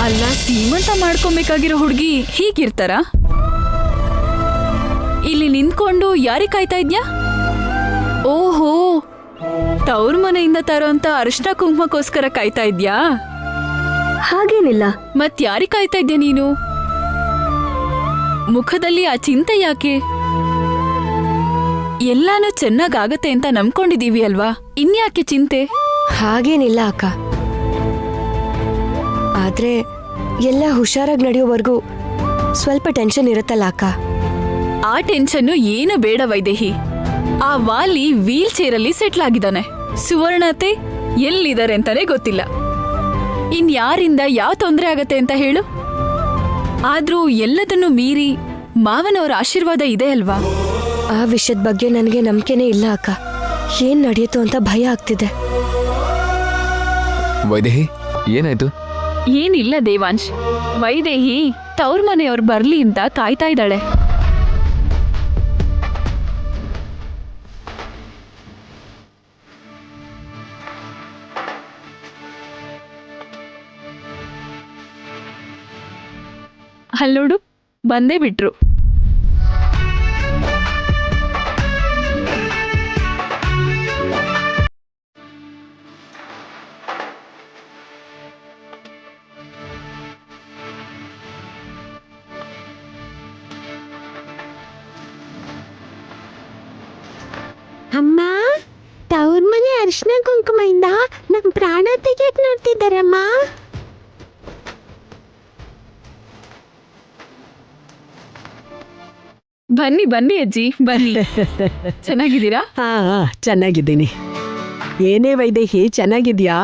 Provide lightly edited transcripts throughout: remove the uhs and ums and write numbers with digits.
ಅಲ್ಲ, ಸೀಮಂತ ಮಾಡ್ಕೊಬೇಕಾಗಿರೋ ಹುಡುಗಿ ಹೀಗಿರ್ತಾರ? ಇಲ್ಲಿ ನಿಂತ್ಕೊಂಡು ಯಾರಿಗೆ ಕಾಯ್ತಾ ಇದ್ಯಾ? ಓಹೋ, ತವ್ರ ಮನೆಯಿಂದ ತರೋಂತ ಅರಿಶಿನ ಕುಂಕುಮಕ್ಕೋಸ್ಕರ ಕಾಯ್ತಾ ಇದ್ಯಾ? ಹಾಗೇನಿಲ್ಲ. ಮತ್ ಯಾರಿಗೆ ಕಾಯ್ತಾ ಇದ್ಯಾ ನೀನು? ಮುಖದಲ್ಲಿ ಆ ಚಿಂತೆ ಯಾಕೆ? ಎಲ್ಲಾನು ಚೆನ್ನಾಗಾಗತ್ತೆ ಅಂತ ನಂಬ್ಕೊಂಡಿದೀವಿ ಅಲ್ವಾ, ಇನ್ಯಾಕೆ ಚಿಂತೆ? ಹಾಗೇನಿಲ್ಲ ಅಕ್ಕ, ಆದ್ರೆ ಎಲ್ಲ ಹುಷಾರಾಗಿ ನಡೆಯೋವರೆಗೂ ಸ್ವಲ್ಪ ಟೆನ್ಷನ್ ಇರುತ್ತಲ್ಲ ಅಕ್ಕ. ಆ ಟೆನ್ಷನ್ನು ಏನು ಬೇಡ ವೈದೇಹಿ. ಆ ವಾಲಿ ವೀಲ್ ಚೇರಲ್ಲಿ ಸೆಟ್ಲ್ ಆಗಿದ್ದಾನೆ. ಸುವರ್ಣತೆ ಎಲ್ಲಿದ್ದಾರೆ ಅಂತಾನೆ ಗೊತ್ತಿಲ್ಲ. ಇನ್ಯಾರಿಂದ ಯಾವ ತೊಂದರೆ ಆಗತ್ತೆ ಅಂತ ಹೇಳು? ಆದ್ರೂ ಎಲ್ಲದನ್ನು ಮೀರಿ ಮಾವನವರ ಆಶೀರ್ವಾದ ಇದೆ ಅಲ್ವಾ? ಆ ವಿಷಯದ ಬಗ್ಗೆ ನನಗೆ ನಂಬಿಕೆನೇ ಇಲ್ಲ ಅಕ್ಕ. ಏನ್ ನಡೆಯುತ್ತೋ ಅಂತ ಭಯ ಆಗ್ತಿದೆ. ವೈದೇಹಿ, ಏನಾಯ್ತು? ಏನಿಲ್ಲ ದೇವಾಂಶ್, ವೈದೇಹಿ ತವ್ರ ಮನೆಯವ್ರು ಬರ್ಲಿ ಅಂತ ಕಾಯ್ತಾ ಇದ್ದಾಳೆ. ಅಲ್ಲೋಡು, ಬಂದೇ ಬಿಟ್ರು. ಅಮ್ಮ, ತವ್ರ ಮನೆ ಅರಿಶಿನ ಕುಂಕುಮದಿಂದ ನಮ್ ಪ್ರಾಣ ತೆಗೆಯಕ್ ನೋಡ್ತಿದ್ದಾರಮ್ಮ. ಬನ್ನಿ ಬನ್ನಿ ಅಜ್ಜಿ, ಬನ್ನಿ. ಚೆನ್ನಾಗಿದ್ದೀರಾ? ಹಾ, ಚೆನ್ನಾಗಿದ್ದೀನಿ. ಏನೇ ವೈದೇಹಿ, ಚೆನ್ನಾಗಿದ್ಯಾ?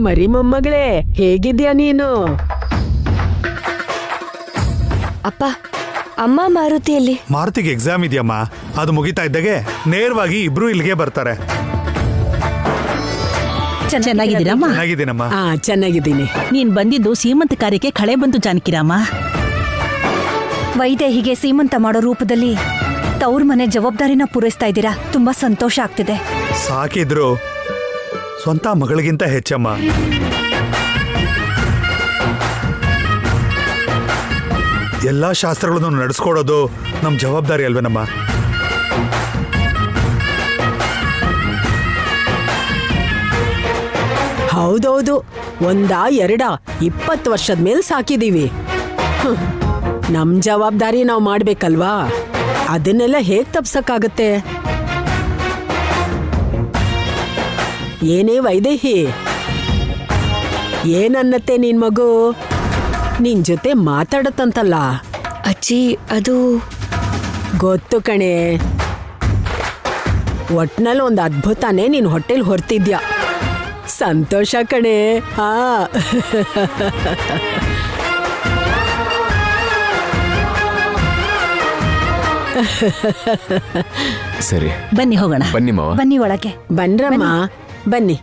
ಮರಿ ಮೊಮ್ಮಗಳೇ, ಹೇಗಿದ್ಯಾ ನೀನು? ಅಪ್ಪ, ಅಮ್ಮ ಮಾರುತಿಯಲ್ಲಿ. ಮಾರುತಿಗೆ ಎಕ್ಸಾಮ್ ಇದೆಯಮ್ಮ, ಅದು ಮುಗಿತಾ ಇದ್ದಾಗೆ ನೇರವಾಗಿ ಇಬ್ರು ಇಲ್ಲಿಗೆ ಬರ್ತಾರೆ. ಚೆನ್ನಾಗಿದ್ದೀರಮ್ಮ? ಚೆನ್ನಾಗಿದ್ದೀನಮ್ಮ. ಹಾ, ಚೆನ್ನಾಗಿದ್ದೀನಿ. ನೀನ್ ಬಂದಿದ್ದು ಸೀಮಂತ ಕಾರ್ಯಕ್ಕೆ ಕಳೆ ಬಂತು ಜಾನಕಿರಾಮ. ವೈದೇಹಿಗೆ ಸೀಮಂತ ಮಾಡೋ ರೂಪದಲ್ಲಿ ತವ್ರ ಮನೆ ಜವಾಬ್ದಾರಿನ ಪೂರೈಸ್ತಾ ಇದ್ದೀರಾ. ತುಂಬಾ ಸಂತೋಷ ಆಗ್ತಿದೆ. ಸಾಕಿದ್ರು ಸ್ವಂತ ಮಗಳಿಗಿಂತ ಹೆಚ್ಚಮ್ಮ. ಎಲ್ಲಾ ಶಾಸ್ತ್ರಗಳನ್ನು ನಡೆಸ್ಕೊಡೋದು ನಮ್ ಜವಾಬ್ದಾರಿ ಅಲ್ವೇನಮ್ಮ? ಹೌದೌದು, ಒಂದಾ ಎರಡಾ 20 ವರ್ಷದ ಮೇಲೆ ಸಾಕಿದೀವಿ. ನಮ್ ಜವಾಬ್ದಾರಿ ನಾವು ಮಾಡ್ಬೇಕಲ್ವಾ? ಅದನ್ನೆಲ್ಲ ಹೇಗ್ ತಪ್ಸಕ್ಕಾಗತ್ತೆ? ಏನೇ ವೈದೇಹಿ, ಏನನ್ನತ್ತೆ ನಿನ್ ಮಗು? ನಿನ್ ಜೊತೆ ಮಾತಾಡತ್ತಂತಲ್ಲ? ಅಜ್ಜಿ, ಅದು ಗೊತ್ತು ಕಣೆ. ಒಟ್ನಲ್ಲಿ ಒಂದು ಅದ್ಭುತನೇ ನೀನ್ ಹೊಟ್ಟೆಲ್ ಹೊರ್ತಿದ್ಯಾ. ಸಂತೋಷ ಕಣೆ. ಹಾ ಸರಿ, ಬನ್ನಿ ಹೋಗೋಣ. ಬನ್ನಿ ಮಾವ. ಬನ್ನಿ ಒಳಗೆ. ಬನ್ರಮ್ಮ, ಬನ್ನಿ.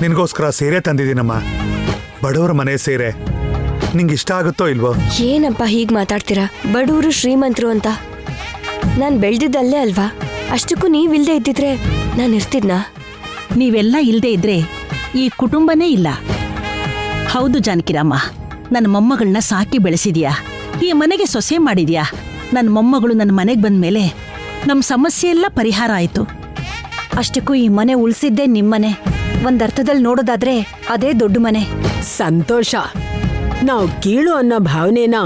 ನಿನ್ಗೋಸ್ಕರ ಸೀರೆ ತಂದಿದ್ದೀನಮ್ಮ, ಬಡವರ ಮನೆ ಸೀರೆ. ನಿಂಗೆ ಇಷ್ಟ ಆಗುತ್ತೋ ಇಲ್ವೋ? ಏನಪ್ಪ ಹೀಗ್ ಮಾತಾಡ್ತೀರಾ? ಬಡವರು ಶ್ರೀಮಂತರು ಅಂತ ನಾನ್ ಬೆಳ್ದಿದ್ದಲ್ಲೇ ಅಲ್ವಾ? ಅಷ್ಟಕ್ಕೂ ನೀವಿಲ್ದೇ ಇದ್ದಿದ್ರೆ ನಾನು ಇರ್ತಿದ್ನಾ? ನೀವೆಲ್ಲ ಇಲ್ದೇ ಇದ್ರೆ ಈ ಕುಟುಂಬನೇ ಇಲ್ಲ. ಹೌದು ಜಾನಕಿರಾಮ, ನನ್ನ ಮೊಮ್ಮಗಳನ್ನ ಸಾಕಿ ಬೆಳೆಸಿದ್ಯಾ, ಈ ಮನೆಗೆ ಸೊಸೆ ಮಾಡಿದ್ಯಾ. ನನ್ನ ಮೊಮ್ಮಗಳು ನನ್ನ ಮನೆಗೆ ಬಂದ್ಮೇಲೆ ನಮ್ಮ ಸಮಸ್ಯೆ ಎಲ್ಲ ಪರಿಹಾರ ಆಯ್ತು. ಅಷ್ಟಕ್ಕೂ ಈ ಮನೆ ಉಳಿಸಿದ್ದೇ ನಿಮ್ಮನೆ. ಒಂದರ್ಥದಲ್ಲಿ ನೋಡೋದಾದ್ರೆ ಅದೇ ದೊಡ್ಡ ಮನೆ. ಸಂತೋಷ. ನಾವು ಕೀಳು ಅನ್ನೋ ಭಾವನೆನ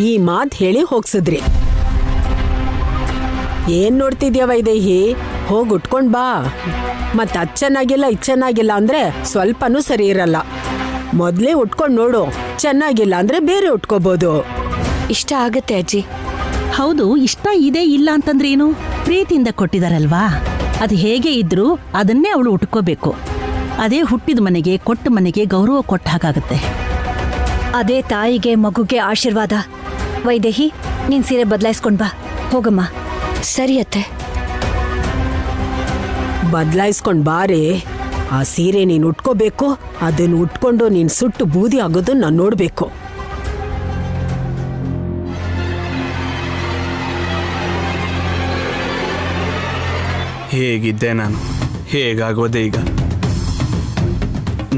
ಈ ಮಾತ್ ಹೇಳಿ ಹೋಗ್ಸಿದ್ರಿ. ಏನ್ ನೋಡ್ತಿದ್ಯಾ ವೈದೇಹಿ? ಹೋಗ್ ಉಟ್ಕೊಂಡ್ ಬಾ. ಮತ್ ಅದ್ ಚೆನ್ನಾಗಿಲ್ಲ ಇದ್ ಚೆನ್ನಾಗಿಲ್ಲ ಅಂದ್ರೆ ಸ್ವಲ್ಪನೂ ಸರಿ ಇರಲ್ಲ. ಮೊದ್ಲೇ ಉಟ್ಕೊಂಡ್ ನೋಡು, ಚೆನ್ನಾಗಿಲ್ಲ ಅಂದ್ರೆ ಬೇರೆ ಉಟ್ಕೋಬಹುದು. ಇಷ್ಟ ಆಗತ್ತೆ ಅಜ್ಜಿ. ಹೌದು, ಇಷ್ಟ ಇದೆ ಇಲ್ಲ ಅಂತಂದ್ರೇನು? ಪ್ರೀತಿಯಿಂದ ಕೊಟ್ಟಿದಾರಲ್ವಾ, ಅದು ಹೇಗೆ ಇದ್ರೂ ಅದನ್ನೇ ಅವಳು ಉಟ್ಕೋಬೇಕು. ಅದೇ ಹುಟ್ಟಿದ ಮನೆಗೆ, ಕೊಟ್ಟ ಮನೆಗೆ ಗೌರವ ಕೊಟ್ಟ ಹಾಗಾಗತ್ತೆ. ಅದೇ ತಾಯಿಗೆ ಮಗುಗೆ ಆಶೀರ್ವಾದ. ವೈದೇಹಿ, ನೀನ್ ಸೀರೆ ಬದಲಾಯಿಸ್ಕೊಂಡ್ ಬಾ. ಹೋಗಮ್ಮ. ಸರಿ ಅತ್ತೆ. ಬದಲಾಯಿಸ್ಕೊಂಡ್ ಬಾರೆ. ಆ ಸೀರೆ ನೀನ್ ಉಟ್ಕೋಬೇಕು. ಅದನ್ನ ಉಟ್ಕೊಂಡು ನೀನ್ ಸುಟ್ಟು ಬೂದಿ ಆಗೋದನ್ನ ನಾನ್ ನೋಡ್ಬೇಕು. ಹೇಗಿದ್ದೆ ನಾನು, ಹೇಗಾಗೋದೆ ಈಗ?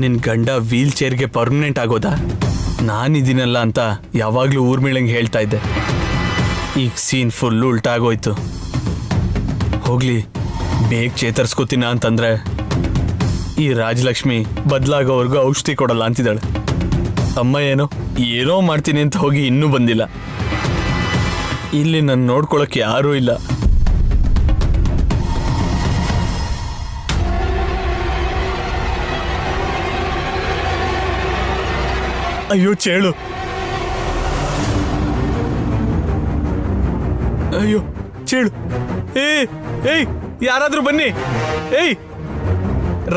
ನಿನ್ನ ಗಂಡ ವೀಲ್ ಚೇರ್ಗೆ ಪರ್ಮನೆಂಟ್ ಆಗೋದಾ? ನಾನಿದ್ದೀನಲ್ಲ ಅಂತ ಯಾವಾಗಲೂ ಊರ್ಮಿಳಂಗೆ ಹೇಳ್ತಾ ಇದ್ದೆ. ಈಗ ಸೀನ್ ಫುಲ್ಲು ಉಲ್ಟಾಗೋಯ್ತು. ಹೋಗ್ಲಿ, ಬೇಗ ಚೇತರಿಸ್ಕೋತೀನ ಅಂತಂದ್ರೆ ಈ ರಾಜಲಕ್ಷ್ಮಿ ಬದಲಾಗೋವರೆಗೂ ಔಷಧಿ ಕೊಡಲ್ಲ ಅಂತಿದ್ದಾಳೆ. ಅಮ್ಮ ಏನೋ ಮಾಡ್ತೀನಿ ಅಂತ ಹೋಗಿ ಇನ್ನೂ ಬಂದಿಲ್ಲ. ಇಲ್ಲಿ ನನ್ನ ನೋಡ್ಕೊಳಕ್ಕೆ ಯಾರೂ ಇಲ್ಲ. ಅಯ್ಯೋ ಚೇಳು, ಅಯ್ಯೋ ಚೇಳು, ಏಯ್ ಯಾರಾದ್ರೂ ಬನ್ನಿ, ಏಯ್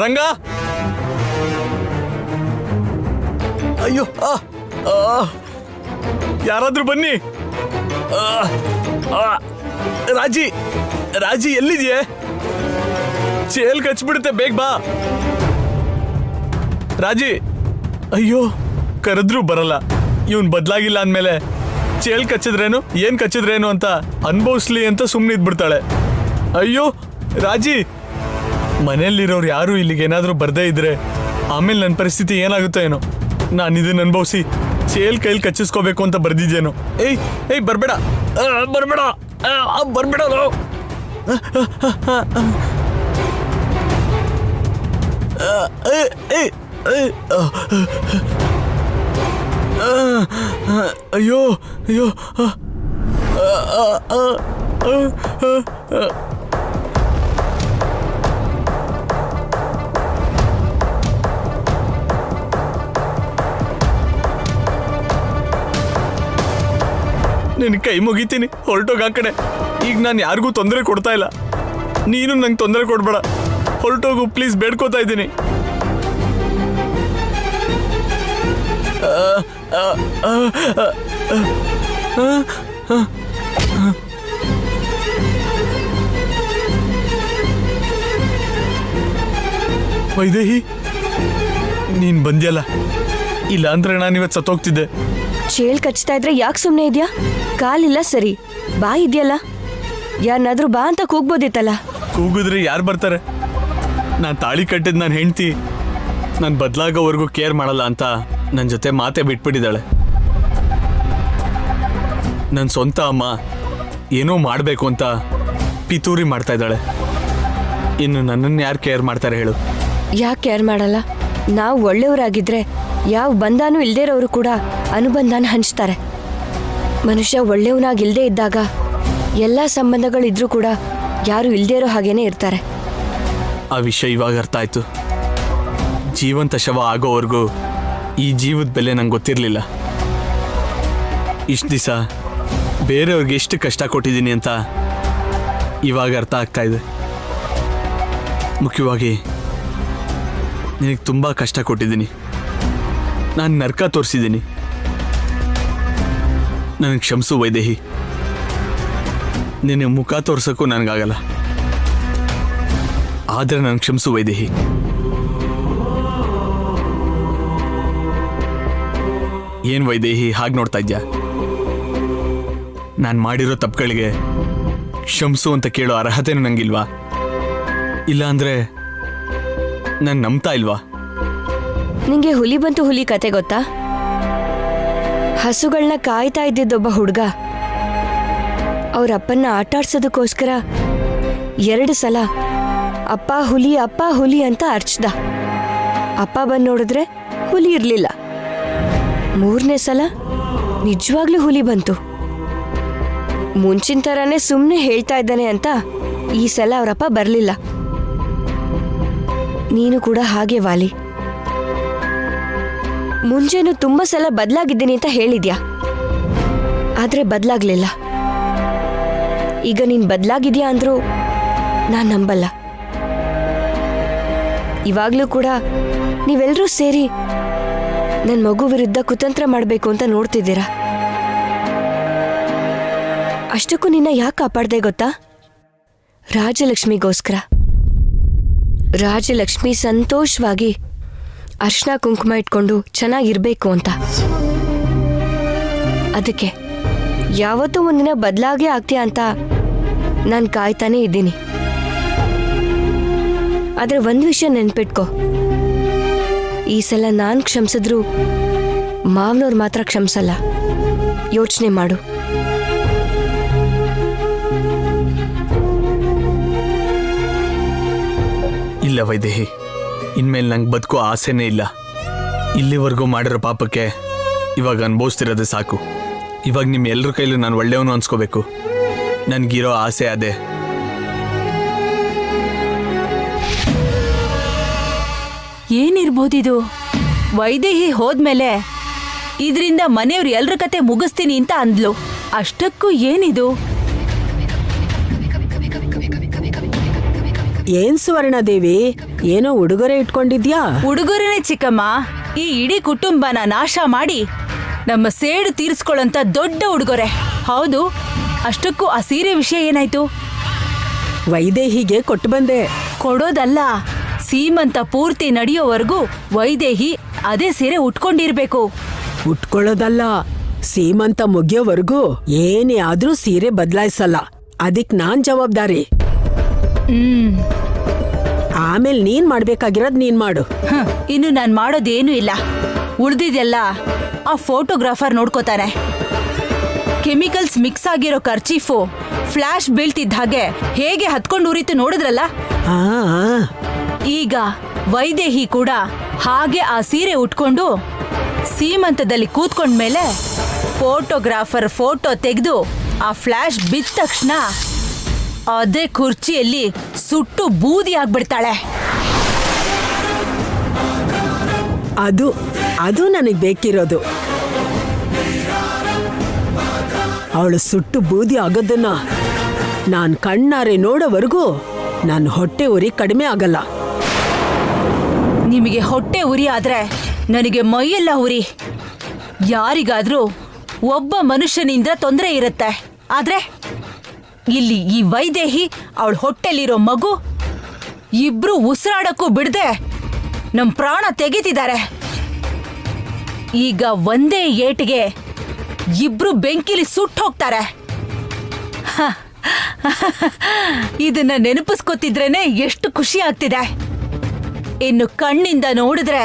ರಂಗ, ಅಯ್ಯೋ ಯಾರಾದ್ರೂ ಬನ್ನಿ. ರಾಜಿ ಎಲ್ಲಿದೆಯೇ? ಚೇಲ್ ಕಚ್ಬಿಡುತ್ತೆ, ಬೇಗ ಬಾ ರಾಜಿ. ಅಯ್ಯೋ ಕರೆದ್ರೂ ಬರಲ್ಲ. ಇವನ್ ಬದ್ಲಾಗಿಲ್ಲ ಅಂದ್ಮೇಲೆ ಚೇಲ್ ಕಚ್ಚಿದ್ರೇನು ಏನ್ ಕಚ್ಚಿದ್ರೇನು ಅಂತ ಅನ್ಭವಿಸ್ಲಿ ಅಂತ ಸುಮ್ಮನೆ ಇದ್ಬಿಡ್ತಾಳೆ. ಅಯ್ಯೋ ರಾಜಿ, ಮನೆಯಲ್ಲಿರೋರು ಯಾರು ಇಲ್ಲಿಗೆ ಏನಾದ್ರೂ ಬರ್ದೇ ಇದ್ರೆ ಆಮೇಲೆ ನನ್ನ ಪರಿಸ್ಥಿತಿ ಏನಾಗುತ್ತೋ ಏನೋ. ನಾನು ಇದನ್ನ ಅನ್ಭವಿಸಿ ಚೇಲ್ ಕೈಲಿ ಕಚ್ಚಿಸ್ಕೋಬೇಕು ಅಂತ ಬರ್ದಿದ್ದೇನೋ. ಏಯ್ ಬರ್ಬೇಡ ಬರ್ಬೇಡ ಬರ್ಬೇಡ. ಅಯ್ಯೋ ಅಯ್ಯೋ, ನಿನ್ ಕೈ ಮುಗಿತೀನಿ, ಹೊರಟೋಗ ಆ ಕಡೆ. ಈಗ ನಾನು ಯಾರಿಗೂ ತೊಂದರೆ ಕೊಡ್ತಾ ಇಲ್ಲ, ನೀನು ನಂಗೆ ತೊಂದರೆ ಕೊಡ್ಬೇಡ. ಹೊರಟೋಗು ಪ್ಲೀಸ್, ಬೇಡ್ಕೋತಾ ಇದ್ದೀನಿ. ವೈದೇಹಿ, ನೀನ್ ಬಂದ್ಯಲ್ಲ, ಇಲ್ಲ ಅಂದ್ರೆ ನಾನಿವತ್ತು ಸತ್ತೋಗ್ತಿದ್ದೆ. ಚೇಳ್ ಕಚ್ತಾ ಇದ್ರೆ ಯಾಕೆ ಸುಮ್ಮನೆ ಇದೆಯಾ? ಕಾಲಿಲ್ಲ ಸರಿ, ಬಾ ಇದೆಯಲ್ಲ, ಯಾರನ್ನಾದ್ರೂ ಬಾ ಅಂತ ಕೂಗ್ಬೋದಿತ್ತಲ್ಲ. ಕೂಗಿದ್ರೆ ಯಾರು ಬರ್ತಾರೆ? ನಾನು ತಾಳಿ ಕಟ್ಟಿದ್ ನನ್ನ ಹೆಂಡ್ತಿ ನಾನು ಬದಲಾಗೋವರೆಗೂ ಕೇರ್ ಮಾಡಲ್ಲ ಅಂತ ನನ್ನ ಜೊತೆ ಮಾತೆ ಬಿಟ್ಬಿಟ್ಟಿದ್ದಾಳೆ. ನನ್ನ ಸ್ವಂತ ಅಮ್ಮ ಏನೋ ಮಾಡಬೇಕು ಅಂತ ಪಿತೂರಿ ಮಾಡ್ತಾ ಇದ್ದಾಳೆ. ಇನ್ನು ನನ್ನನ್ನು ಯಾರು ಕೇರ್ ಮಾಡ್ತಾರೆ ಹೇಳು? ಯಾಕೆ ಕೇರ್ ಮಾಡಲ್ಲ? ನಾವು ಒಳ್ಳೆಯವರಾಗಿದ್ರೆ ಯಾವ ಬಂಧನೂ ಇಲ್ದೇ ಇರೋರು ಕೂಡ ಅನುಬಂಧನ ಹಂಚ್ತಾರೆ. ಮನುಷ್ಯ ಒಳ್ಳೆಯವನಾಗಿಲ್ದೇ ಇದ್ದಾಗ ಎಲ್ಲ ಸಂಬಂಧಗಳಿದ್ರೂ ಕೂಡ ಯಾರು ಇಲ್ದೇ ಇರೋ ಹಾಗೇನೆ ಇರ್ತಾರೆ. ಆ ವಿಷಯ ಇವಾಗ ಅರ್ಥ ಆಯ್ತು. ಜೀವಂತ ಶವ ಆಗೋವರೆಗೂ ಈ ಜೀವದ ಬೆಲೆ ನಂಗೆ ಗೊತ್ತಿರಲಿಲ್ಲ. ಇಷ್ಟು ದಿವಸ ಬೇರೆಯವ್ರಿಗೆ ಎಷ್ಟು ಕಷ್ಟ ಕೊಟ್ಟಿದ್ದೀನಿ ಅಂತ ಇವಾಗ ಅರ್ಥ ಆಗ್ತಾ ಇದೆ. ಮುಖ್ಯವಾಗಿ ನಿನಗೆ ತುಂಬ ಕಷ್ಟ ಕೊಟ್ಟಿದ್ದೀನಿ, ನಾನು ನರ್ಕ ತೋರಿಸಿದ್ದೀನಿ. ನನಗೆ ಕ್ಷಮಿಸು ವೈದೇಹಿ, ನಿನಗೆ ಮುಖ ತೋರ್ಸೋಕ್ಕೂ ನನಗಾಗಲ್ಲ, ಆದರೆ ನನಗೆ ಕ್ಷಮಿಸು ವೈದೇಹಿ. ಏನು ವೈದೇಹಿ ಹಾಗೆ ನೋಡ್ತಾ ಇದ್ಯಾ? ನಾನು ಮಾಡಿರೋ ತಪ್ಪುಗಳಿಗೆ ಕ್ಷಮಿಸು ಅಂತ ಕೇಳೋ ಅರ್ಹತೆನೂ ನಂಗಿಲ್ವಾ? ಇಲ್ಲ ಅಂದರೆ ನಾನು ನಂಬ್ತಾ ಇಲ್ವಾ? ನಿಂಗೆ ಹುಲಿ ಬಂತು ಹುಲಿ ಕತೆ ಗೊತ್ತಾ? ಹಸುಗಳನ್ನ ಕಾಯ್ತಾ ಇದ್ದಿದ್ದೊಬ್ಬ ಹುಡುಗ ಅವ್ರ ಅಪ್ಪನ್ನ ಆಟಾಡ್ಸೋದಕ್ಕೋಸ್ಕರ 2 ಸಲ ಅಪ್ಪ ಹುಲಿ ಅಂತ ಅರ್ಚ್ದ. ಅಪ್ಪ ಬಂದು ನೋಡಿದ್ರೆ ಹುಲಿ ಇರಲಿಲ್ಲ. 3ನೇ ಸಲ ನಿಜವಾಗ್ಲೂ ಹುಲಿ ಬಂತು. ಮುಂಚಿನ ಥರನೇ ಸುಮ್ಮನೆ ಹೇಳ್ತಾ ಇದ್ದಾನೆ ಅಂತ ಈ ಸಲ ಅವರಪ್ಪ ಬರಲಿಲ್ಲ. ನೀನು ಕೂಡ ಹಾಗೆ ವಾಲಿ, ಮುಂಚೆನೂ ತುಂಬ ಸಲ ಬದಲಾಗಿದ್ದೀನಿ ಅಂತ ಹೇಳಿದ್ಯಾ, ಆದರೆ ಬದಲಾಗ್ಲಿಲ್ಲ. ಈಗ ನೀನು ಬದಲಾಗಿದ್ಯಾ ಅಂದ್ರೂ ನಾನು ನಂಬಲ್ಲ. ಇವಾಗಲೂ ಕೂಡ ನೀವೆಲ್ಲರೂ ಸೇರಿ ನನ್ನ ಮಗು ವಿರುದ್ಧ ಕುತಂತ್ರ ಮಾಡಬೇಕು ಅಂತ ನೋಡ್ತಿದ್ದೀರಾ. ಅಷ್ಟಕ್ಕೂ ನಿನ್ನ ಯಾಕೆ ಕಾಪಾಡ್ದೆ ಗೊತ್ತಾ? ರಾಜಲಕ್ಷ್ಮಿಗೋಸ್ಕರ. ರಾಜಲಕ್ಷ್ಮಿ ಸಂತೋಷವಾಗಿ ಅರ್ಶನ ಕುಂಕುಮ ಇಟ್ಕೊಂಡು ಚೆನ್ನಾಗಿರ್ಬೇಕು ಅಂತ. ಅದಕ್ಕೆ ಯಾವತ್ತೂ ಒಂದಿನ ಬದಲಾಗೇ ಆಗ್ತೀಯ ಅಂತ ನಾನು ಕಾಯ್ತಾನೆ ಇದ್ದೀನಿ. ಆದ್ರೆ ಒಂದು ವಿಷಯ ನೆನ್ಪಿಟ್ಕೋ, ಈ ಸಲ ನಾನು ಕ್ಷಮಿಸಿದ್ರು ಮಾವನವ್ರು ಮಾತ್ರ ಕ್ಷಮಿಸಲ್ಲ. ಯೋಚನೆ ಮಾಡು. ಇಲ್ಲ ವೈದೇಹಿ, ಇನ್ಮೇಲೆ ನಂಗೆ ಬದುಕೋ ಆಸೆನೇ ಇಲ್ಲ. ಇಲ್ಲಿವರೆಗೂ ಮಾಡಿರೋ ಪಾಪಕ್ಕೆ ಇವಾಗ ಅನುಭವಿಸ್ತಿರೋದೇ ಸಾಕು. ಇವಾಗ ನಿಮ್ಮ ಎಲ್ಲರ ಕೈಲೂ ನಾನು ಒಳ್ಳೆಯವನು ಅನ್ಸ್ಕೋಬೇಕು. ನನಗಿರೋ ಆಸೆ ಅದೇ. ಏನಿರ್ಬೋದಿದು? ವೈದೇಹಿ ಹೋದ್ಮೇಲೆ ಇದರಿಂದ ಮನೆಯವ್ರು ಎಲ್ರ ಕತೆ ಮುಗಿಸ್ತೀನಿ ಅಂತ ಅಂದ್ಲು. ಅಷ್ಟಕ್ಕೂ ಏನಿದು? ಏನ್ ಸುವರ್ಣದೇವಿ, ಏನೋ ಉಡುಗೊರೆ ಇಟ್ಕೊಂಡಿದ್ಯಾ? ಉಡುಗೊರೆನೇ ಚಿಕ್ಕಮ್ಮ. ಈ ಇಡೀ ಕುಟುಂಬನ ನಾಶ ಮಾಡಿ ನಮ್ಮ ಸೇಡು ತೀರಿಸ್ಕೊಳ್ಳೋಂತ ದೊಡ್ಡ ಉಡುಗೊರೆ. ಹೌದು, ಅಷ್ಟಕ್ಕೂ ಆ ಸೀರೆ ವಿಷಯ ಏನಾಯ್ತು? ವೈದೇಹಿಗೆ ಕೊಟ್ಟು ಬಂದೆ. ಕೊಡೋದಲ್ಲ, ಸೀಮಂತ ಪೂರ್ತಿ ನಡೆಯೋವರೆಗೂ ವೈದೇಹಿ ಅದೇ ಸೀರೆ ಉಟ್ಕೊಂಡಿರ್ಬೇಕು. ಉಟ್ಕೊಳ್ಳೋದಲ್ಲ, ಸೀಮಂತ ಮುಗಿಯೋವರೆಗೂ ಏನೇ ಆದ್ರೂ ಸೀರೆ ಬದಲಾಯಿಸಲ್ಲ. ಅದಕ್ ನಾನ್ ಜವಾಬ್ದಾರಿ. ಆಮೇಲೆ ನೀನ್ ಮಾಡ್ಬೇಕಾಗಿರೋದ್ ನೀನ್ ಮಾಡು. ಇನ್ನು ನಾನ್ ಮಾಡೋದೇನು ಇಲ್ಲ. ಉಳ್ದಿದೆಲ್ಲ ಆ ಫೋಟೋಗ್ರಾಫರ್ ನೋಡ್ಕೋತಾನೆ. ಕೆಮಿಕಲ್ಸ್ ಮಿಕ್ಸ್ ಆಗಿರೋ ಕರ್ಚೀಫು ಫ್ಲಾಶ್ ಬೀಳ್ತಿದ್ದ ಹಾಗೆ ಹೇಗೆ ಹತ್ಕೊಂಡು ಉರಿತು ನೋಡಿದ್ರಲ್ಲ. ಆ ಈಗ ವೈದೇಹಿ ಕೂಡ ಹಾಗೆ ಆ ಸೀರೆ ಉಟ್ಕೊಂಡು ಸೀಮಂತದಲ್ಲಿ ಕೂತ್ಕೊಂಡ್ಮೇಲೆ ಫೋಟೋಗ್ರಾಫರ್ ಫೋಟೋ ತೆಗೆದು ಆ ಫ್ಲಾಶ್ ಬಿದ್ದ ತಕ್ಷಣ ಅದೇ ಕುರ್ಚಿಯಲ್ಲಿ ಸುಟ್ಟು ಬೂದಿ ಆಗ್ಬಿಡ್ತಾಳೆ. ಅದು ನನಗ್ ಬೇಕಿರೋದು. ಅವಳು ಸುಟ್ಟು ಬೂದಿ ಆಗೋದನ್ನ ನಾನ್ ಕಣ್ಣಾರೆ ನೋಡೋವರೆಗೂ ನನ್ನ ಹೊಟ್ಟೆ ಉರಿ ಕಡಿಮೆ ಆಗಲ್ಲ. ನಿಮಗೆ ಹೊಟ್ಟೆ ಉರಿ ಆದ್ರೆ ನನಗೆ ಮೈಯೆಲ್ಲ ಉರಿ. ಯಾರಿಗಾದ್ರೂ ಒಬ್ಬ ಮನುಷ್ಯನಿಂದ ತೊಂದರೆ ಇರುತ್ತೆ, ಆದ್ರೆ ಇಲ್ಲಿ ಈ ವೈದೇಹಿ ಅವಳ ಹೊಟ್ಟೆಲಿರೋ ಮಗು ಇಬ್ರು ಉಸಿರಾಡಕ್ಕೂ ಬಿಡದೆ ನಮ್ ಪ್ರಾಣ ತೆಗಿತಿದ್ದಾರೆ. ಈಗ ಒಂದೇ ಏಟಿಗೆ ಇಬ್ರು ಬೆಂಕಿಲಿ ಸುಟ್ಟು ಹೋಗ್ತಾರೆ. ಇದನ್ನ ನೆನಪಿಸ್ಕೊತಿದ್ರೇನೆ ಎಷ್ಟು ಖುಷಿ ಆಗ್ತಿದೆ. ಇನ್ನು ಕಣ್ಣಿಂದ ನೋಡಿದ್ರೆ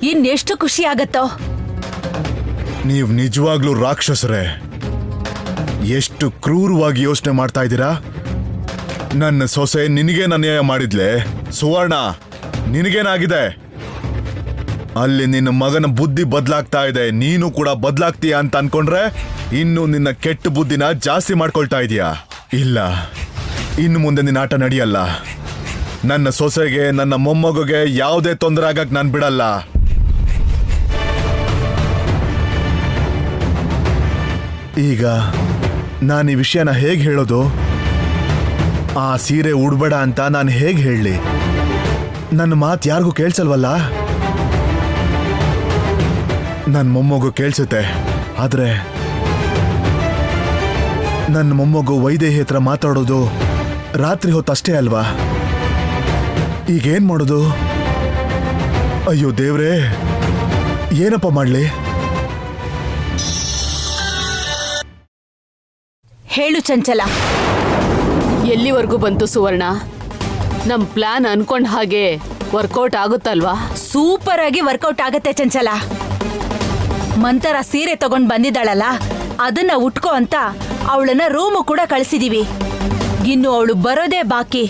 ಇನ್ನೆಷ್ಟು ಖುಷಿ ಆಗತ್ತೋ. ನೀವು ನಿಜವಾಗ್ಲೂ ರಾಕ್ಷಸರೇ. ಎಷ್ಟು ಕ್ರೂರವಾಗಿ ಯೋಚನೆ ಮಾಡ್ತಾ ಇದ್ದೀರಾ. ನನ್ನ ಸೊಸೆ ನಿನಗೇನು ಅನ್ಯಾಯ ಮಾಡಿದ್ಲೆ ಸುವರ್ಣ? ನಿನಗೇನಾಗಿದೆ? ಅಲ್ಲಿ ನಿನ್ನ ಮಗನ ಬುದ್ಧಿ ಬದಲಾಗ್ತಾ ಇದೆ, ನೀನು ಕೂಡ ಬದಲಾಗ್ತೀಯ ಅಂತ ಅನ್ಕೊಂಡ್ರೆ ಇನ್ನು ನಿನ್ನ ಕೆಟ್ಟ ಬುದ್ಧಿನ ಜಾಸ್ತಿ ಮಾಡ್ಕೊಳ್ತಾ ಇದೀಯಾ. ಇಲ್ಲ, ಇನ್ನು ಮುಂದೆ ನಿನ್ನ ಆಟ ನಡೆಯಲ್ಲ. ನನ್ನ ಸೊಸೆಗೆ, ನನ್ನ ಮೊಮ್ಮಗುಗೆ ಯಾವುದೇ ತೊಂದರೆ ಆಗಕ್ ನಾನು ಬಿಡಲ್ಲ. ಈಗ ನಾನು ಈ ವಿಷಯನ ಹೇಗೆ ಹೇಳೋದು? ಆ ಸೀರೆ ಉಡ್ಬೇಡ ಅಂತ ನಾನು ಹೇಗೆ ಹೇಳಲಿ? ನನ್ನ ಮಾತು ಯಾರಿಗೂ ಕೇಳಿಸಲ್ವಲ್ಲ. ನನ್ನ ಮೊಮ್ಮಗು ಕೇಳಿಸುತ್ತೆ, ಆದ್ರೆ ನನ್ನ ಮೊಮ್ಮಗು ವೈದೇಹಿ ಹತ್ರ ಮಾತಾಡೋದು ರಾತ್ರಿ ಹೊತ್ತು ಅಷ್ಟೇ ಅಲ್ವಾ? ಈಗೇನ್ ಮಾಡೋದು? ಅಯ್ಯೋ ದೇವ್ರೇ, ಏನಪ್ಪ ಮಾಡ್ಲಿ? ಹೇಳು ಚಂಚಲ. ಎಲ್ಲಿವರೆಗೂ ಬಂತು ಸುವರ್ಣ? ನಮ್ ಪ್ಲಾನ್ ಅನ್ಕೊಂಡ್ ಹಾಗೆ ವರ್ಕೌಟ್ ಆಗುತ್ತಲ್ವಾ? ಸೂಪರ್ ಆಗಿ ವರ್ಕೌಟ್ ಆಗತ್ತೆ ಚಂಚಲ. ಮಂತರ ಸೀರೆ ತಗೊಂಡ್ ಬಂದಿದ್ದಾಳಲ್ಲ, ಅದನ್ನ ಉಟ್ಕೋ ಅಂತ ಅವಳನ್ನ ರೂಮು ಕೂಡ ಕಳಿಸಿದೀವಿ. ಇನ್ನು ಅವಳು ಬರೋದೇ ಬಾಕಿ.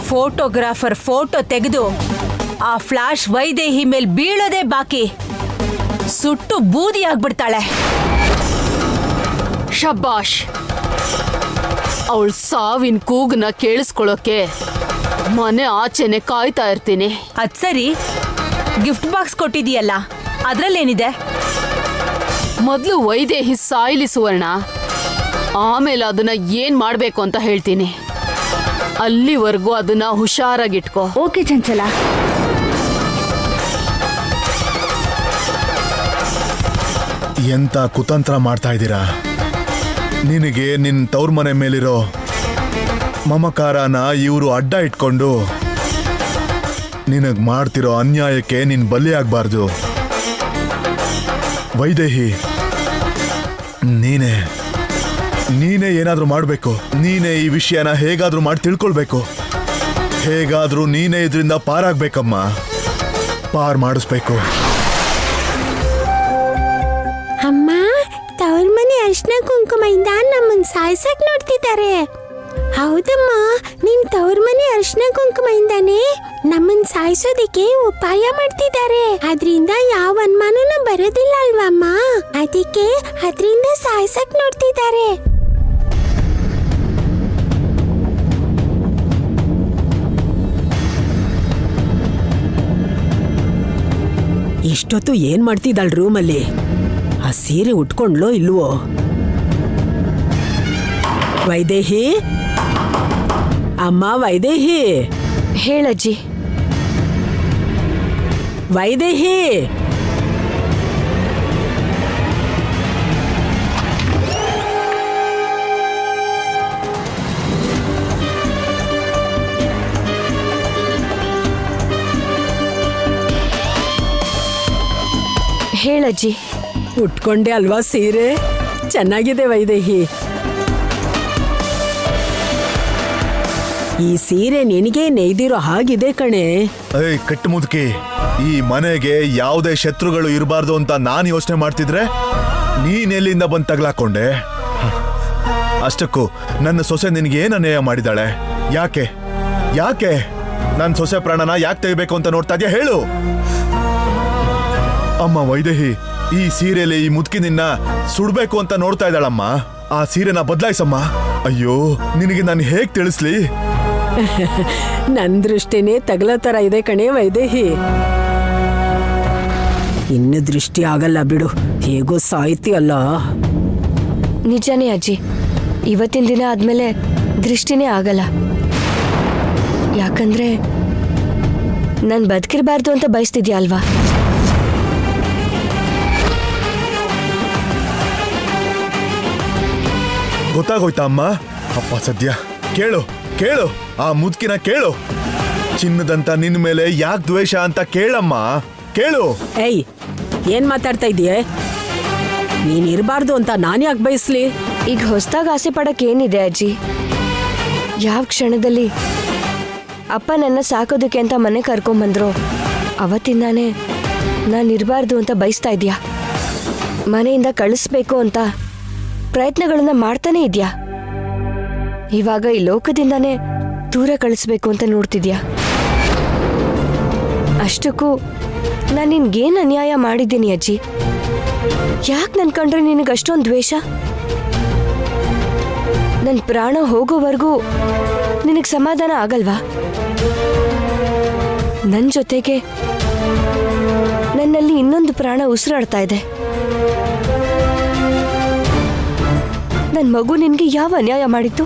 ಫೋಟೋಗ್ರಾಫರ್ ಫೋಟೋ ತೆಗೆದು ಆ ಫ್ಲಾಶ್ ವೈದೇಹಿ ಮೇಲ್ ಬೀಳೋದೇ ಬಾಕಿ. ಸುಟ್ಟು ಬೂದಿ ಆಗ್ಬಿಡ್ತಾಳೆ. ಶಬ್ಬಾಷ್! ಅವಳ ಸಾವಿನ ಕೂಗನ್ನ ಕೇಳಿಸ್ಕೊಳ್ಳೋಕೆ ಮನೆ ಆಚೆನೆ ಕಾಯ್ತಾ ಇರ್ತೀನಿ. ಅದ್ ಸರಿ, ಗಿಫ್ಟ್ ಬಾಕ್ಸ್ ಕೊಟ್ಟಿದೀಯಲ್ಲ, ಅದ್ರಲ್ಲೇನಿದೆ? ಮೊದಲು ವೈದೇಹಿ ಸಾಯ್ಲಿ ಸುವರ್ಣ, ಆಮೇಲೆ ಅದನ್ನ ಏನ್ ಮಾಡ್ಬೇಕು ಅಂತ ಹೇಳ್ತೀನಿ. ಅಲ್ಲಿವರೆಗೂ ಅದನ್ನ ಹುಷಾರಾಗಿಟ್ಕೋ. ಓಕೆ ಚಂಚಲ. ಎಂತ ಕುತಂತ್ರ ಮಾಡ್ತಾ ಇದ್ದೀರಾ? ನಿನಗೆ ನಿನ್ನ ತವ್ರ ಮನೆ ಮೇಲಿರೋ ಮಮಕಾರನ ಇವರು ಅಡ್ಡ ಇಟ್ಕೊಂಡು ನಿನಗ್ ಮಾಡ್ತಿರೋ ಅನ್ಯಾಯಕ್ಕೆ ನೀನ್ ಬಲಿಯಾಗಬಾರ್ದು. ವೈದೇಹಿ, ನೀನೇ ಏನಾದ್ರೂ ಮಾಡ್ಬೇಕು. ನೀನೇ ಈ ವಿಷಯನ ಹೇಗಾದ್ರೂ ಮಾಡಿ ತಿಳ್ಕೊಳ್ಬೇಕು. ಹೇಗಾದ್ರೂ ನೀನೇ ಇದರಿಂದ ಪಾರಾಗ್ಬೇಕಮ್ಮ. ಪಾರ್ ಮಾಡಿಸ್ಬೇಕು. ಅಮ್ಮ, ತವ್ರ ಮನೆ ಅರ್ಶಿನ ಕುಂಕುಮದಿಂದ ನಮ್ಮನ್ ಸಾಯ್ಸಕ್ ನೋಡ್ತಿದ್ದಾರೆ. ಹೌದಮ್ಮ, ನಿನ್ ತವ್ರ ಮನೆ ಅರ್ಶಿನ ಕುಂಕುಮದಿಂದಾನೇ ನಮ್ಮನ್ ಸಾಯಿಸೋದಿಕ್ಕೆ ಉಪಾಯ ಮಾಡ್ತಿದ್ದಾರೆ. ಅದ್ರಿಂದ ಯಾವ ಅನುಮಾನನೂ ಬರೋದಿಲ್ಲ ಅಲ್ವಮ್ಮ? ಅದಕ್ಕೆ ಅದ್ರಿಂದ ಸಾಯ್ಸಕ್ ನೋಡ್ತಿದ್ದಾರೆ. ಇಷ್ಟೊತ್ತು ಏನ್ ಮಾಡ್ತಿದ್ದಾಳ ರೂಮಲ್ಲಿ? ಆ ಸೀರೆ ಉಟ್ಕೊಂಡ್ಲೋ ಇಲ್ವೋ? ವೈದೇಹಿ, ಅಮ್ಮ ವೈದೇಹಿ, ಹೇಳಜ್ಜಿ. ವೈದೇಹಿ, ಹೇಳಜ್ಜಿ. ಉಟ್ಕೊಂಡೆ ಅಲ್ವಾ ಸೀರೆ? ಚೆನ್ನಾಗಿದೆ ವೈದೇಹಿ. ಈ ಸೀರೆ ನಿನಗೆ ನೇಯ್ದಿರೋ ಹಾಗಿದೆ ಕಣೆ. ಏಯ್ ಕಟ್ಟು ಮುದುಕಿ, ಈ ಮನೆಗೆ ಯಾವುದೇ ಶತ್ರುಗಳು ಇರಬಾರ್ದು ಅಂತ ನಾನು ಯೋಚನೆ ಮಾಡ್ತಿದ್ರೆ ನೀನ್ ಎಲ್ಲಿಂದ ಬಂದು ತಗ್ಲಾಕೊಂಡೆ? ಅಷ್ಟಕ್ಕೂ ನನ್ನ ಸೊಸೆ ನಿನಗೆ ಏನು ಅನ್ಯಾಯ ಮಾಡಿದಾಳೆ? ಯಾಕೆ ಯಾಕೆ ನನ್ನ ಸೊಸೆ ಪ್ರಾಣನ ಯಾಕೆ ತೆಗಿಬೇಕು ಅಂತ ನೋಡ್ತಾ ಇದೆಯಾ? ಹೇಳು ಅಮ್ಮ. ವೈದೇಹಿ, ಈ ಸೀರೆಯಲ್ಲಿ ಈ ಮುದುಕಿ ನಿನ್ನ ಸುಡ್ಬೇಕು ಅಂತ ನೋಡ್ತಾ ಇದ್ದಾಳಮ್ಮ. ಆ ಸೀರೆನ ಬದಲಾಯಿಸಮ್ಮ. ಅಯ್ಯೋ, ನಿನಗೆ ನಾನು ಹೇಗ್ ತಿಳಿಸ್ಲಿ? ನನ್ ದೃಷ್ಟಿನೇ ತಗಲ ತರ ಇದೆ ಕಣೆ ವೈದೇಹಿ. ಇನ್ನು ದೃಷ್ಟಿ ಆಗಲ್ಲ ಬಿಡು, ಹೇಗೋ ಸಾಯ್ತಿಯಲ್ಲ. ನಿಜಾನೇ ಅಜ್ಜಿ, ಇವತ್ತಿನ ದಿನ ಆದ್ಮೇಲೆ ದೃಷ್ಟಿನೇ ಆಗಲ್ಲ. ಯಾಕಂದ್ರೆ ನಾನು ಬದುಕಿರಬಾರ್ದು ಅಂತ ಬಯಸ್ತಿದ್ಯಾ ಅಲ್ವಾ? ಗೊತ್ತಾಗೋಯ್ತಾ ಅಮ್ಮ? ಅಪ್ಪ ಸದ್ಯ ಕೇಳು ಕೇಳು, ಆ ಮುದುಕಿನ ಕೇಳು. ಚಿನ್ನದಂತ ನಿನ್ನ ಮೇಲೆ ಯಾಕೆ ದ್ವೇಷ ಅಂತ ಕೇಳಮ್ಮ, ಕೇಳು. ಏಯ್, ಏನ್ ಮಾತಾಡ್ತಾ ಇದೀಯ? ನೀನ್ ಇರಬಾರ್ದು ಅಂತ ನಾನು ಯಾಕೆ ಬಯಸ್ಲಿ? ಈಗ ಹೊಸದಾಗಿ ಆಸೆ ಪಡಕ್ ಏನಿದೆ ಅಜ್ಜಿ? ಯಾವ ಕ್ಷಣದಲ್ಲಿ ಅಪ್ಪ ನನ್ನ ಸಾಕೋದಕ್ಕೆ ಅಂತ ಮನೆ ಕರ್ಕೊಂಬಂದ್ರು ಅವತ್ತಿಂದಾನೇ ನಾನು ಇರಬಾರ್ದು ಅಂತ ಬಯಸ್ತಾ ಇದೆಯಾ? ಮನೆಯಿಂದ ಕಳಿಸ್ಬೇಕು ಅಂತ ಪ್ರಯತ್ನಗಳನ್ನ ಮಾಡ್ತಾನೆ ಇದೆಯಾ? ಇವಾಗ ಈ ಲೋಕದಿಂದಾನೇ ದೂರ ಕಳಿಸ್ಬೇಕು ಅಂತ ನೋಡ್ತಿದ್ಯಾ? ಅಷ್ಟಕ್ಕೂ ನಾನು ನಿನ್ಗೇನು ಅನ್ಯಾಯ ಮಾಡಿದ್ದೀನಿ ಅಜ್ಜಿ? ಯಾಕೆ ನನ್ ಕಂಡ್ರೆ ನಿನಗೆ ಅಷ್ಟೊಂದು ದ್ವೇಷ? ನನ್ನ ಪ್ರಾಣ ಹೋಗೋವರೆಗೂ ನಿನಗೆ ಸಮಾಧಾನ ಆಗಲ್ವಾ? ನನ್ನ ಜೊತೆಗೆ ನನ್ನಲ್ಲಿ ಇನ್ನೊಂದು ಪ್ರಾಣ ಉಸಿರಾಡ್ತಾ ಇದೆ. ನನ್ನ ಮಗು ನಿನ್ಗೆ ಯಾವ ಅನ್ಯಾಯ ಮಾಡಿತ್ತು?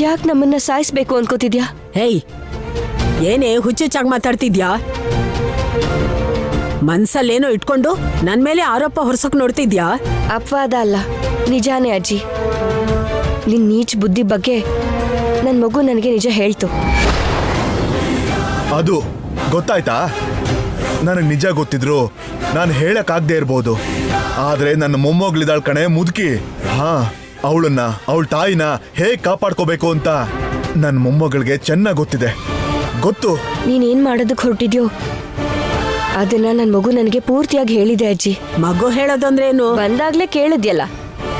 ಯಾಕೆ ನಮ್ಮನ್ನ ಸಾಯಿಸ್ಬೇಕು ಅನ್ಕೋತಿದ್ಯಾ? ಹೇಯ್, ಏನೇ ಹುಚ್ಚುಚ್ಚಾಗಿ ಮಾತಾಡ್ತಿದ್ಯಾ? ಮನ್ಸಲ್ಲೇನೋ ಇಟ್ಕೊಂಡು ನನ್ ಮೇಲೆ ಆರೋಪ ಹೊರಸಕ್ ನೋಡ್ತಿದ್ಯಾ? ಅಪವಾದ ಅಲ್ಲ, ನಿಜಾನೇ ಅಜ್ಜಿ. ನಿನ್ ನೀಚ್ ಬುದ್ಧಿ ಬಗ್ಗೆ ನನ್ನ ಮಗು ನನಗೆ ನಿಜ ಹೇಳ್ತು. ಅದು ಗೊತ್ತಾಯ್ತಾ? ನನಗೆ ನಿಜ ಗೊತ್ತಿದ್ರು ನಾನು ಹೇಳಕ್ಕಾಗದೆ ಇರ್ಬೋದು, ಆದ್ರೆ ನನ್ನ ಮೊಮ್ಮಗಳಿದಾಳ್ ಕಣೆ ಮುದುಕಿ. ಹಾ, ಅವಳನ್ನ, ಅವಳ ತಾಯಿನ ಹೇಗ್ ಕಾಪಾಡ್ಕೋಬೇಕು ಅಂತ ನನ್ನ ಮೊಮ್ಮಗಳಿಗೆ ಚೆನ್ನಾಗಿ ಗೊತ್ತಿದೆ. ಗೊತ್ತು. ನೀನೇನ್ ಮಾಡೋದಕ್ಕೆ ಹೊರಟಿದ್ಯೋ ಅದನ್ನ ನನ್ನ ಮಗು ನನಗೆ ಪೂರ್ತಿಯಾಗಿ ಹೇಳಿದೆ ಅಜ್ಜಿ. ಮಗು ಹೇಳೋದಂದ್ರೇನು? ಬಂದಾಗ್ಲೇ ಕೇಳಿದ್ಯಲ್ಲ,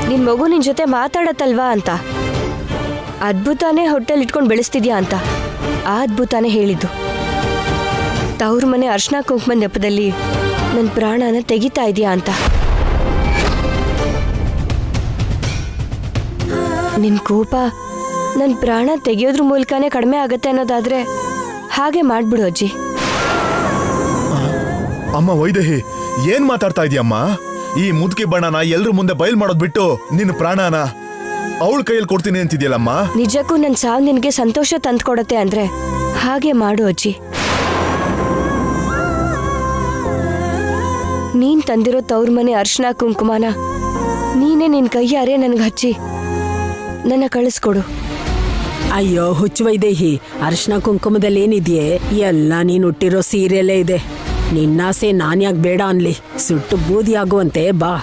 ನಿನ್ ಮಗು ನಿನ್ ಜೊತೆ ಮಾತಾಡತ್ತಲ್ವಾ ಅಂತ. ಅದ್ಭುತಾನೇ ಹೊಟ್ಟೆಲ್ ಇಟ್ಕೊಂಡು ಬೆಳೆಸ್ತಿದ್ಯಾ ಅಂತ ಆ ಅದ್ಭುತಾನೇ ಹೇಳಿದ್ದು. ತವ್ರ ಮನೆ ಅರ್ಶಿನ ಕುಂಕುಮ ನೆಪದಲ್ಲಿ ನನ್ನ ಪ್ರಾಣನ ತೆಗಿತಾ ಇದೆಯಾ ಅಂತ. ನಿನ್ ಕೋಪ ನನ್ನ ಪ್ರಾಣ ತೆಗೆಯೋದ್ರ ಮೂಲಕನೇ ಕಡಿಮೆ ಆಗತ್ತೆ ಅನ್ನೋದಾದ್ರೆ ಹಾಗೆ ಮಾಡ್ಬಿಡು ಅಜ್ಜಿ. ಅಮ್ಮ ವೈದೇಹಿ, ಏನ್ ಮಾತಾಡ್ತಾ ಇದೀಯಮ್ಮ? ಈ ಮುದುಕಿ ಬಣ್ಣನ ಎಲ್ರ ಮುಂದೆ ಬಯಲ್ ಮಾಡೋದ್ ಬಿಟ್ಟು ನಿನ್ನ ಪ್ರಾಣನ ಅವಳ ಕೈಯಲ್ಲಿ ಕೊಡ್ತೀನಿ ಅಂತಿದ್ಯಲ್ಲಮ್ಮ. ನಿಜಕ್ಕೂ ನನ್ನ ಸಾವು ನಿನಗೆ ಸಂತೋಷ ತಂದ್ಕೊಡತ್ತೆ ಅಂದ್ರೆ ಹಾಗೆ ಮಾಡು ಅಜ್ಜಿ. ನೀನ್ ತಂದಿರೋ ತವ್ರ ಮನೆ ಅರ್ಶಿನ ಕುಂಕುಮನ ನೀನೇ ನಿನ್ ಕೈಯಾರೆ ನನಗೆ ಹಚ್ಚಿ ನನ್ನ ಕಳಿಸ್ಕೊಡು. ಅಯ್ಯೋ ಹುಚ್ಚು ವೈದೇಹಿ, ಅರ್ಶಿನ ಕುಂಕುಮದಲ್ಲಿ ಏನಿದೆಯೇ? ಎಲ್ಲ ನೀನು ಹುಟ್ಟಿರೋ ಸೀರೆಯಲ್ಲೇ ಇದೆ. ನಿನ್ನಾಸೆ ನಾನ್ಯಾಕೆ ಬೇಡ ಅನ್ಲಿ? ಸುಟ್ಟು ಬೂದಿ ಆಗುವಂತೆ ಬಾ.